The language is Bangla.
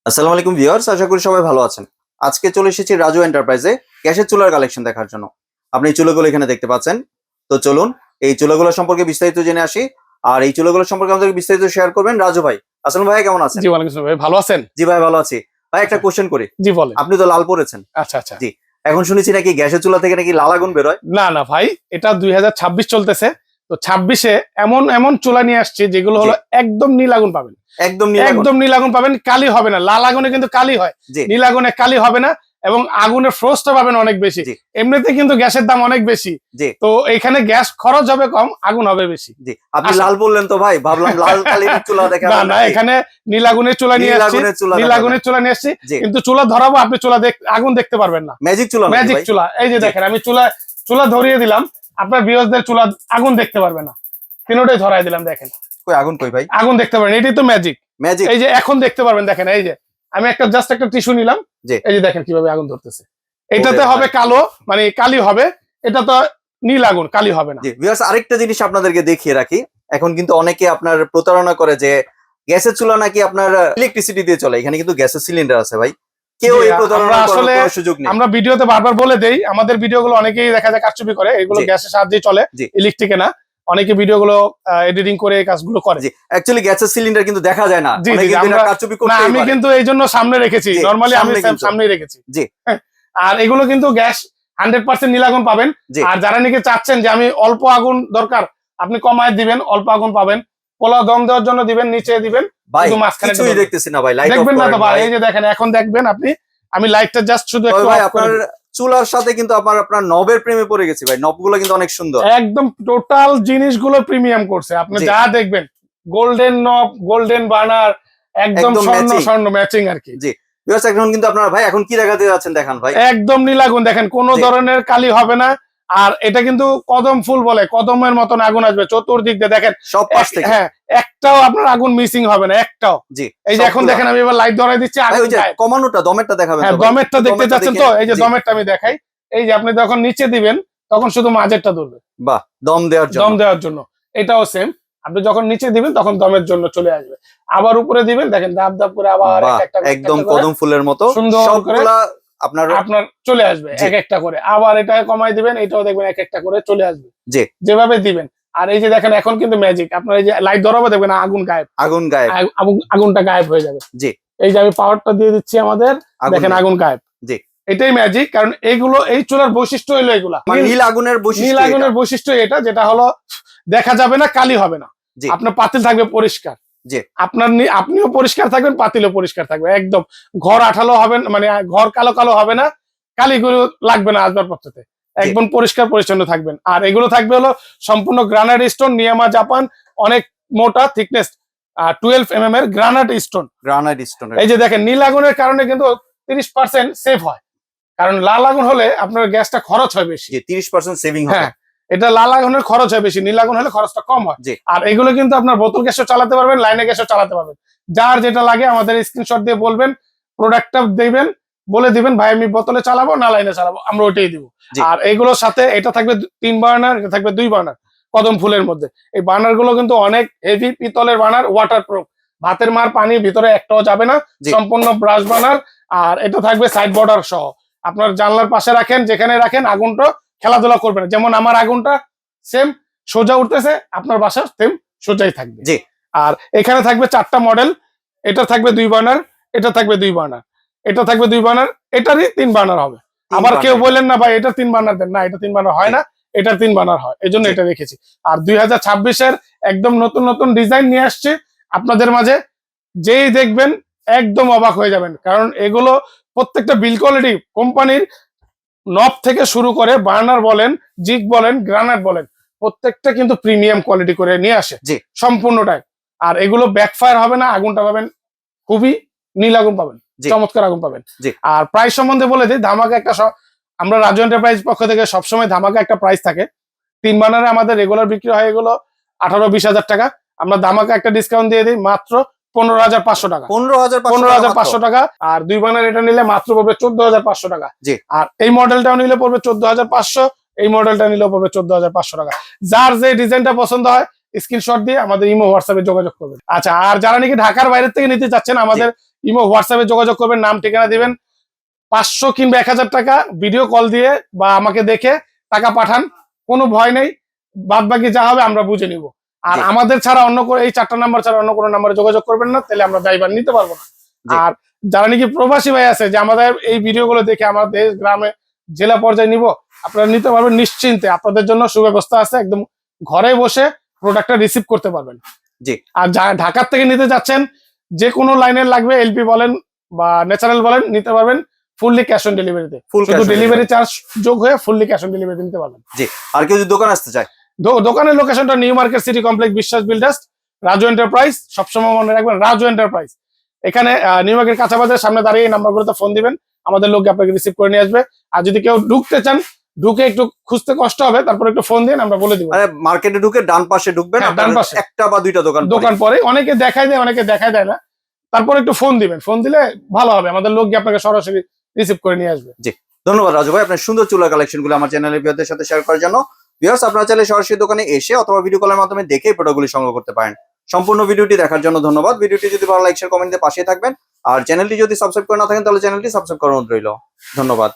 আসসালামু আলাইকুম ভিউয়ার্স, আশা করি সবাই ভালো আছেন। আজকে চলে এসেছি রাজু এন্টারপ্রাইজে গ্যাসের চুলার কালেকশন দেখার জন্য। আপনি এই চুলাগুলো এখানে দেখতে পাচ্ছেন। তো চলুন এই চুলাগুলো সম্পর্কে বিস্তারিত জেনে আসি। আর এই চুলাগুলো সম্পর্কে আমাদেরকে বিস্তারিত শেয়ার করবেন রাজু ভাই। আসসালাম ভাই, কেমন আছেন? জি ওয়ালাইকুম আসসালাম ভাই, ভালো আছেন? জি ভাই, ভালো আছি। ভাই একটা কোশ্চেন করি। জি বলেন। আপনি তো লাল পরেছেন। আচ্ছা আচ্ছা। জি, এখন শুনেছি নাকি গ্যাসের চুলা থেকে নাকি লাল আগুন বেরোয়। না না ভাই, এটা 2026 চলতেছে। তো 26-এ এমন এমন চুলা নিয়ে আসছে যেগুলো হলো একদম নীল আগুন পাবেন। একদম নীল আগুন। একদম নীল আগুন পাবেন, কালি হবে না। লাল আগুনে কিন্তু কালি হয়, জি। নীল আগুনে কালি হবে না। এবং আগুনের ফ্রস্টও পাবেন অনেক বেশি। জি। এমনিতে কিন্তু গ্যাসের দাম অনেক বেশি। জি। তো এখানে গ্যাস খরচ হবে কম, আগুন হবে বেশি। জি, আপনি আচ্ছা। লাল বললেন তো ভাই, ভাবলাম লাল কালির চুলা না দেখাবেন না, নাকি। এখানে নীল আগুনের চুলা নিয়ে নীল আসছি। আগুনের চুলা নীল দেখাবেন। আগুনের চুলা নিয়ে আসছি, জি। কিন্তু চুলা ধরাবো, আপনি আগুন দেখতে পারবেন না। ম্যাজিক চুলা নাকি ম্যাজিক ভাই? চুলা, এই যে জি। দেখেন আমি চুলা ধরিয়ে দিলাম। আপনার ভিউয়ারদের চুলা আগুন দেখতে পারবে না, তিনটাই ধরাই দিলাম। দেখেন কই আগুন কই ভাই? আগুন দেখতে পারেন, এটাই তো ম্যাজিক। ম্যাজিক। এই যে এখন দেখতে পারবেন, দেখেন এই যে আমি জাস্ট একটা টিস্যু নিলাম। জি। এই যে দেখেন কিভাবে আগুন ধরতেছে। এটাতে ওরে হবে ভাই। কালো, মানে কালি হবে। এটা তো নীল আগুন, কালি হবে না। জি ভিউয়ার্স, আরেকটা জিনিস আপনাদেরকে দেখিয়ে রাখি। এখন কিন্তু অনেকে আপনার প্রতারণা করে যে গ্যাসের চুলা নাকি আপনার ইলেকট্রিসিটি দিয়ে চলে। এখানে কিন্তু গ্যাসের সিলিন্ডার আছে ভাই। কেউ জি, এই আমরা প্রতারণা করার আসলে কোনো সুযোগ নেই। আমরা ভিডিওতে বারবার বলে দেই, আমাদের ভিডিওগুলো অনেকেই দেখা যায় কারচুপি করে। এগুলো জি। গ্যাসের সাহায্যে চলে, জি। ইলেকট্রিকে না। অনেকে ভিডিওগুলো এডিটিং করে এই কাজগুলো করে। জি, অ্যাকচুয়ালি গ্যাসের সিলিন্ডার কিন্তু দেখা যায় না। জি, অনেকে জি, কিন্তু আমরা এটা কারচুপি না, করতেই আমি পারে। কিন্তু এই জন্য সামনে রেখেছি। জি, নরমালি আমি সামনে কিন্তু। সামনেই রেখেছি। জি। হ্যাঁ, আর এগুলো কিন্তু গ্যাস 100% নীল আগুন পাবেন। জি। আর যারা নাকি চাচ্ছেন যে আমি অল্প আগুন দরকার, আপনি কমায় দিবেন, অল্প আগুন পাবেন। পোলাও দম দেওয়ার জন্য দিবেন, নিচে দিবেন, ভাই শুধু মাঝখানে কিছুই দেখতেছি না ভাই, লাইট অফ দেখবেন না করেন তো ভাই। ভাই। এই যে দেখেন, এখন দেখবেন আপনি, আমি লাইটটা জাস্ট শুধু তবে একটু ভাই অফ করে আপনার দিই। চুলার সাথে কিন্তু আপনার নবের প্রেমে পড়ে গেছি ভাই। নবগুলো কিন্তু অনেক সুন্দর। একদম টোটাল জিনিসগুলো প্রিমিয়াম করছে। আপনি জি। যা দেখবেন, গোল্ডেন নব, গোল্ডেন বার্নার, একদম একদম স্বর্ণ ম্যাচিং। স্বর্ণ ম্যাচিং আর কি। জি ভিউয়ার্স, এখন কিন্তু আপনারা ভাই এখন কি দেখাতে যাচ্ছেন দেখান ভাই। একদম নীল আগুন, দেখেন কোনো জি। ধরনের কালি হবে না। আর এটা কিন্তু কদম ফুল বলে, কদমের মতন আগুন আসবে চতুর্দিক দিয়ে। দেখেন সব পাশ থেকে। হ্যাঁ, একটাও আপনার আগুন মিসিং হবে না, একটাও। জি। এই যে এখন সবগুলা। দেখেন আমি এবার লাইট ধরাই দিচ্ছি, ভাই আগুন ওই যে গায়েব। কমানোটা দমেরটা দেখাবেন হ্যাঁ, তো ভাই। দমেরটা দেখতে দমেরটা চাচ্ছেন দেখে। তো? এই যে জি। দমেরটা আমি দেখাই। এই যে আপনি যখন নিচে দিবেন, তখন শুধু মাঝেরটা ধরবে বাহ, দম দেওয়ার জন্য। দম দেওয়ার জন্য। এটাও সেম, আপনি যখন নিচে দিবেন তখন দমের জন্য চলে আসবে। আবার উপরে দিবেন, দেখেন দাব দাব করে আবার বাহ, একটা করে একদম করে কদম ফুলের মতো সুন্দর করে সবগুলা আপনার। আপনার চলে আসবে জি। এক একটা করে। আবার এটা কমাই দিবেন, এটাও দেখবেন এক একটা করে চলে আসবে, জি। যেভাবে দিবেন। আর এই যে দেখেন এখন কিন্তু ম্যাজিক, আপনার এই যে লাইট ধরাবো, দেখবেন আগুন গায়েব। আগুন গায়েব। আগুনটা গায়েব হয়ে যাবে। জি। এই যে আমি পাওয়ারটা দিয়ে দিচ্ছি আমাদের, দেখেন নেই। আগুন গায়েব। জি। এটাই ম্যাজিক, কারণ এই চুলার বৈশিষ্ট্য হলো এগুলা। মানে নীল আগুনের নীল বৈশিষ্ট্য এটা। আগুনের বৈশিষ্ট্য এটা, যেটা হলো দেখা যাবে না, কালি হবে না। জি। আপনার পাতিল থাকবে পরিষ্কার। জি। আপনিও পরিষ্কার থাকবেন, পাতিলও পরিষ্কার থাকবে একদম। ঘর আঠালো হবে না, মানে ঘর কালো কালো হবে না, কালিগুলো লাগবে না আসবাবপত্রতে। একদম পরিষ্কার পরিচ্ছন্ন থাকবেন। আর এগুলো থাকবে হলো সম্পূর্ণ গ্রানাইট স্টোন, নিয়ামা জাপান, অনেক মোটা থিকনেস 12 mm এর গ্রানাইট স্টোন। Granite stone. এই যে দেখেন, নীল আগুনের কারণে কিন্তু 30% সেভ হয়। কারণ লাল আগুন হলে আপনার গ্যাসটা খরচ হয় বেশি। জি, 30% সেভিং হবে। হ্যাঁ, এটা লাল আগুনের খরচ হয় বেশি, নীল আগুন হলে খরচটা কম হয়। জি। আর এগুলো কিন্তু আপনার বোতল গ্যাসও চালাতে পারবেন, লাইনে গ্যাসও চালাতে পারবেন। যার যেটা লাগে আমাদের স্ক্রিনশট দিয়ে বলবেন, প্রোডাক্টটা দিবেন, বলে দিবেন ভাই আমি বোতলে চালাবো না লাইনে চালাবো, আমরা ওইটাই দিব। জি। আর এগুলোর সাথে এটা থাকবে 3 বার্নার, এটা থাকবে 2 বার্নার কদম ফুলের মধ্যে। এই বার্নার গুলো কিন্তু অনেক হেভি পিতলের বার্নার, ওয়াটার প্রুফ। ভাতের মার পানি ভিতরে একটাও যাবে না, জি। সম্পূর্ণ ব্রাশ বার্নার। আর এটা থাকবে সাইড বর্ডার সহ। আপনার জানলার পাশে রাখেন, যেখানে রাখেন আগুনটা খেলাধুলা করবে না। যেমন আমার আগুনটা সেম সোজা উঠতেছে, আপনার বাসা সেম সোজাই থাকবে। জি। আর এখানে থাকবে 4টা মডেল। এটা থাকবে 2 বার্নার, এটা থাকবে 2 বার্নার, এটা থাকবে 2 বার্নার, এটারই 3 বার্নার হবে। আবার কেউ বললেন না ভাই এটা 3 বার্নার দেন, না এটা 3 বার্নার হয় না, এটার 3 বার্নার হয়, এই জন্য এটা রেখেছি। আর 2026-এর একদম নতুন নতুন ডিজাইন নিয়ে আসছে আপনাদের মাঝে, যেই দেখবেন একদম অবাক হয়ে যাবেন। কারণ এগুলো প্রত্যেকটা বিল কোয়ালিটি কোম্পানির, নব থেকে শুরু করে বার্নার বলেন, জিগ বলেন, গ্রানাইট বলেন, প্রত্যেকটা কিন্তু প্রিমিয়াম কোয়ালিটি করে নিয়ে আসে জি। সম্পূর্ণটাই। আর এগুলো ব্যাকফায়ার হবে না, আগুনটা পাবেন খুবই নীল আগুন পাবেন, জি। চমৎকার আগুন পাবেন। জি। আর প্রাইস সম্বন্ধে বলে দিই, ধামাকা একটা আমরা রাজু এন্টারপ্রাইজ পক্ষ থেকে সবসময় ধামাকা একটা প্রাইস থাকে। 3 বার্নারে আমাদের রেগুলার বিক্রি হয় এগুলো 18-20 হাজার টাকা। আমরা ধামাকা একটা ডিসকাউন্ট দিয়ে দিই মাত্র 15,500 টাকা। 15,500 টাকা। আর 2 বার্নার এটা নিলে মাত্র পড়বে 14,500 টাকা। জি। আর এই মডেলটাও নিলে পড়বে 14,500, এই মডেলটা নিলেও পড়বে 14,500 টাকা। যার যে ডিজাইনটা পছন্দ হয় স্ক্রিনশট দিয়ে আমাদের ইমো হোয়াটসঅ্যাপে যোগাযোগ করবেন। আচ্ছা, আর যারা নাকি ঢাকার বাইরে থেকে নিতে চাচ্ছেন, আমাদের ইমো হোয়াটসঅ্যাপে যোগাযোগ করবেন, নাম ঠিকানা দিবেন, 500 কিংবা 1000 টাকা ভিডিও কল দিয়ে বা আমাকে দেখে টাকা পাঠান, কোনো ভয় নেই, বাদ বাকি যা হবে আমরা বুঝে নিব। আর জি। আমাদের ছাড়া অন্য কোনো, এই 4টা নাম্বার ছাড়া অন্য কোনো নাম্বারে যোগাযোগ করবেন না, তাহলে আমরা দায়ভার নিতে পারবো না। জি। আর যারা নাকি প্রবাসী ভাই আছে, যে আমাদের এই ভিডিওগুলো দেখে আমাদের দেশ গ্রামে জেলা পর্যায়ে নিব, আপনারা নিতে পারবেন নিশ্চিন্তে, আপনাদের জন্য সুব্যবস্থা আছে, একদম ঘরে বসে প্রোডাক্টটা রিসিভ করতে পারবেন। জি। আর যারা ঢাকার থেকে নিতে যাচ্ছেন, যে কোনো লাইনের লাগবে, এলপি বলেন বা ন্যাচারাল বলেন, নিতে পারবেন ফুললি ক্যাশ অন ডেলিভারিতে, Full cash শুধু on ডেলিভারি delivery। চার্জ যোগ হয়ে ফুললি ক্যাশ অন ডেলিভারিতে নিতে পারবেন। জি। আর কেউ যদি দোকান আসতে চায়? দোকানের লোকেশনটা নিউ মার্কেট সিটি কমপ্লেক্স, বিশ্বাস বিল্ডার্স, রাজু এন্টারপ্রাইজ। সবসময় মনে রাখবেন রাজু এন্টারপ্রাইজ। এখানে নিউ মার্কেট কাঁচা বাজারের সামনে দাঁড়িয়ে এই নাম্বারগুলোতে ফোন দিবেন, আমাদের লোক আপনাকে রিসিভ করে নিয়ে আসবে। আর যদি কেউ ঢুকতে চান, ঢুকে একটু খুঁজতে কষ্ট হবে, তারপর একটু ফোন দিন, আমরা বলে দিব। মানে মার্কেটে ঢুকে ডান পাশে ঢুকবেন, হ্যাঁ, ডান পাশে। একটা বা দুইটা দোকান দোকান পরে অনেকে দেখায় দেয়, অনেকে দেখায় দেয় না, তারপর একটু ফোন দিবেন, ফোন দিলে ভালো হবে, আমাদের লোক গিয়ে আপনাকে সরাসরি রিসিভ করে নিয়ে আসবে। ধন্যবাদ রাজু ভাই, আপনার সুন্দর চুলার কালেকশন গুলো আমার চ্যানেলের ভিউয়ারদের সাথে শেয়ার করার জন্য। ভিউয়ার্স, আপনারা চাইলে সরাসরি দোকানে এসে অথবা ভিডিও কলের মাধ্যমে দেখে প্রোডাক্টগুলি সংগ্রহ করতে পারেন। সম্পূর্ণ ভিডিওটি দেখার জন্য ধন্যবাদ। ভিডিওটি যদি ভালো লাইক শেয়ার কমেন্ট দিয়ে পাশে থাকবেন, আর চ্যানেলটি যদি সাবস্ক্রাইব করে না থাকেন তাহলে চ্যানেলটি সাবস্ক্রাইব করার অনুরোধ রইল। ধন্যবাদ।